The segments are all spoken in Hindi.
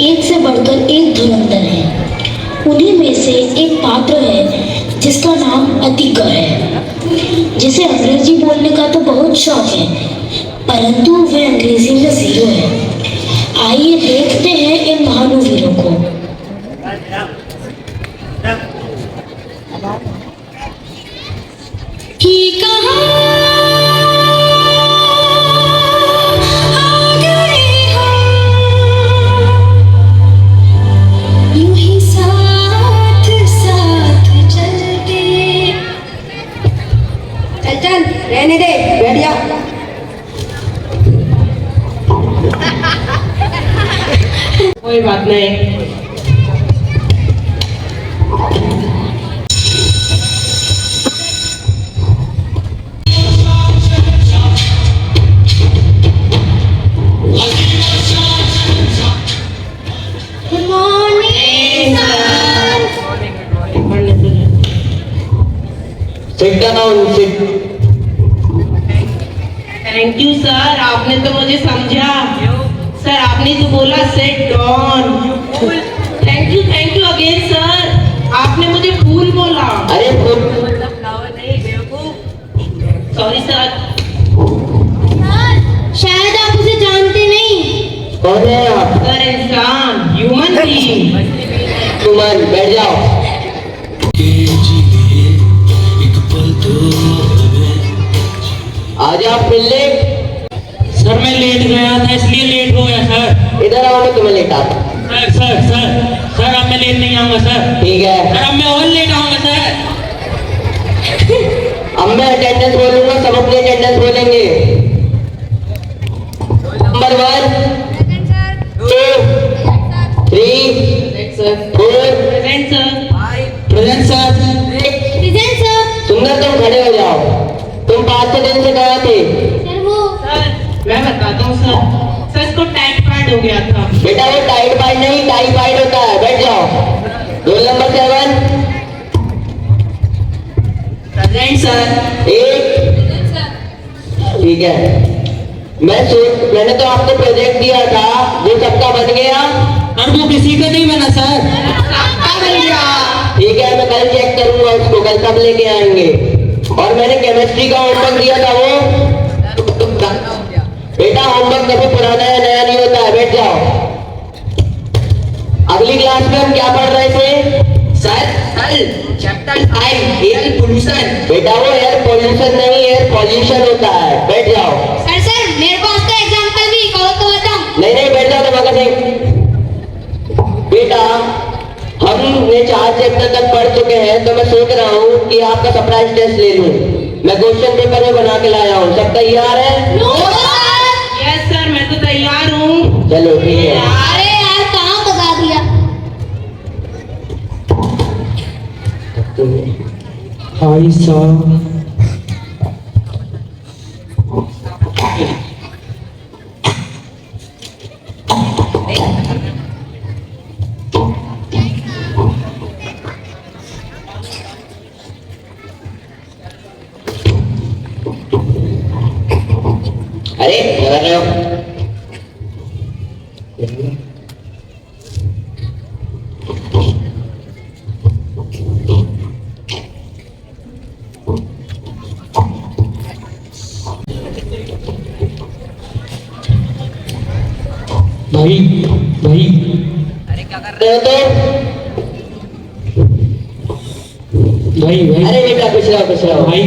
एक से बढ़कर एक धुरंधर हैं। उन्हीं में से एक पात्र है जिसका नाम अतिका है, जिसे अंग्रेजी बोलने का तो बहुत शौक है, परंतु वह अंग्रेजी में जीरो है। आइए देखते हैं इन महानुवीरों को। कि कहाँ आ गए हम, यूं ही साथ साथ चलते। चल चल रहने दे, बैठ जा। कोई बात नहीं। Good morning sir. Sit down, sit. Thank you sir, आपने तो मुझे समझा। सर आपने जो बोला set down. Thank you again sir, आपने मुझे फूल बोला। अरे फूल सॉरी सर। शायद आप उसे जानते नहीं। कौन है आप? सर इंसान, ह्यूमन बीइंग। तुमन बैठ जाओ। आज आप मिलने? सर मैं लेट गया था इसलिए लेट हो गया सर। इधर आओ, मैं तुम्हें लेटा। सर सर सर सर अब मैं लेट नहीं आऊंगा सर। ठीक है, सर अब मैं और लेट आऊंगा सर। अब मैं अटेंडेंस बोलूंगा, सब अपनी अटेंडेंस बोलेंगे। Number 1 2 3 4 present sir. Present sir. Present sir. सुंदर तुम खड़े हो जाओ। तुम 5-6 दिन से कहाँ थे? सर वो सर मैं बताता हूँ सर। सर इसको टाइफाइड हो गया था। बेटा वो टाइफाइड नहीं, टाइफाइड होता है। बैठ जाओ। Roll number 7। Present sir. 8। ठीक है। मैंने तो आपको प्रोजेक्ट दिया था, जो सबका बन गया। सर वो किसी का नहीं बना सर। सबका बन गया। ठीक है, मैं कल चेक करूंगा उसको, कल सब लेके आएंगे। और मैंने केमिस्ट्री का होमवर्क दिया था, वो बेटा होमवर्क कभी पुराना या नया नहीं होता है। बैठ जाओ। अगली क्लास में हम क्या पढ़ रहे थे? सर कल चैप्टर 5 एयर पोल्यूशन। बेटा वो एयर पोल्यूशन नहीं, एयर पॉल्यूशन होता है। बैठ जाओ। सर मेरे पास तो एग्जांपल भी कहो तो बताऊं। नहीं नहीं, बैठ जाओ तुम्हारा सिंह। बेटा हमने 4 चैप्टर तक पढ़ चुके हैं, तो मैं सोच रहा हूँ कि आपका सरप्राइज टेस्ट ले लूं। मैं क्वेश्चन पेपर में बना के लाया हूँ। सब तैयार है? No sir. यस सर, मैं तो तैयार हूँ। चलो ठीक है। अरे यार कहाँ बता दिया। भाई साहब अरे क्या कर रहे हो? भाई भाई अरे क्या कर रहे रहे हो तो? भाई भाई अरे बेटा कुछ रहो। भाई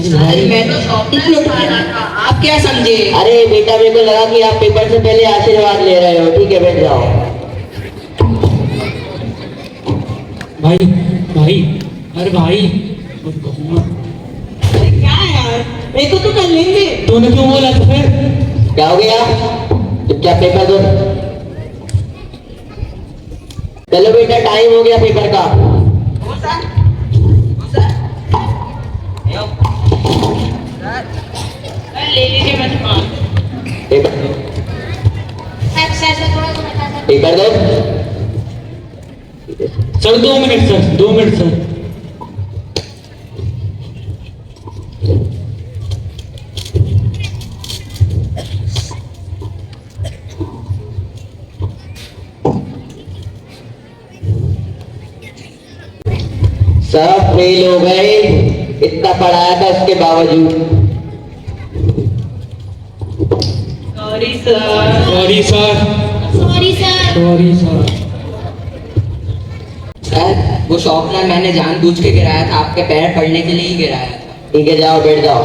सर मैं तो शॉपिंग उठा रहा था, आप क्या समझे? अरे बेटा मेरे को लगा कि आप पेपर से पहले आशीर्वाद ले रहे हो। ठीक है, बैठ जाओ। भाई भाई अरे भाई अरे क्या यार, मेरे को तो कर लेंगे। तूने क्यों बोला तो फिर? क्या हो गया? चुपचाप पेपर दो। चलो बेटा, टाइम हो गया पेपर का। ले लीजिए बचपन। पेपर सर थोड़ा सा बता सर। पेपर दो। Sir 2 minute sir, 2 minute sir. सब फेल हो गए, इतना पढ़ाया था उसके बावजूद। Sorry sir. Sorry sir. Sorry sir. Sorry sir. Sir वो शॉर्पनर मैंने जानबूझ के गिराया था, आपके पैर पड़ने के लिए ही गिराया था। ठीक है, जाओ बैठ जाओ।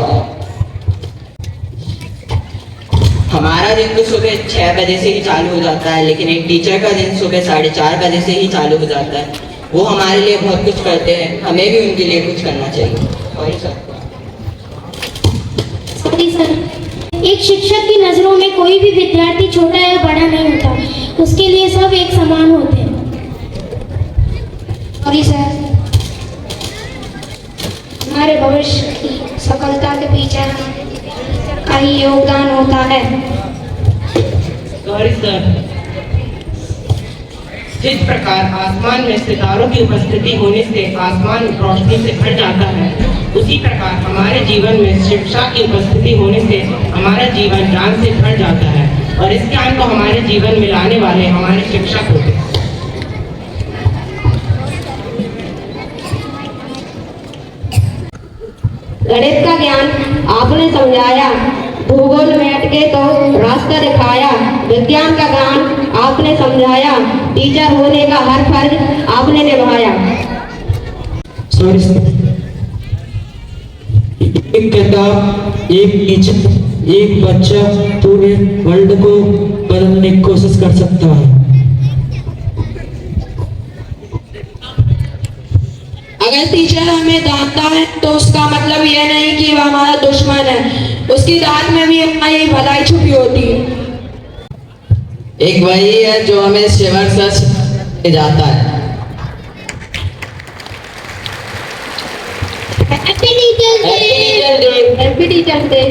हमारा दिन तो सुबह 6 बजे से ही चालू हो जाता है, लेकिन एक टीचर का दिन सुबह 4:30 बजे से ही चालू हो जाता है। वो हमारे लिए बहुत कुछ करते हैं, हमें भी उनके लिए कुछ करना चाहिए। Sorry sir. Sorry sir. एक शिक्षक की नज़रों में कोई भी विद्यार्थी छोटा या बड़ा नहीं होता, उसके लिए सब एक समान होते हैं। Sorry sir. हमारे भविष्य की सफलता के पीछे का ही योगदान होता है। Sorry sir. जिस प्रकार आसमान में सितारों की उपस्थिति होने से आसमान रोशनी से भर जाता है, उसी प्रकार हमारे जीवन में शिक्षा की उपस्थिति होने से हमारा जीवन ज्ञान से भर जाता है, और इस ज्ञान को हमारे जीवन में लाने वाले हमारे शिक्षक होते हैं। गणित का ज्ञान आपने समझाया, भूगोल में अटके तो रास्ता दिखाया, विज्ञान का ज्ञान आपने समझाया, टीचर होने का हर फर्ज आपने निभाया। Sorry sir. एक किताब, एक टीचर, एक बच्चा पूरे वर्ल्ड को बदलने की कोशिश कर सकता है। अगर टीचर हमें डांटता है तो उसका मतलब यह नहीं कि वह हमारा दुश्मन है, उसकी डांट में भी हमारी भलाई छुपी होती है। एक वही है जो हमें शिवर सच जाता है। Happy teachers day. Happy teachers day.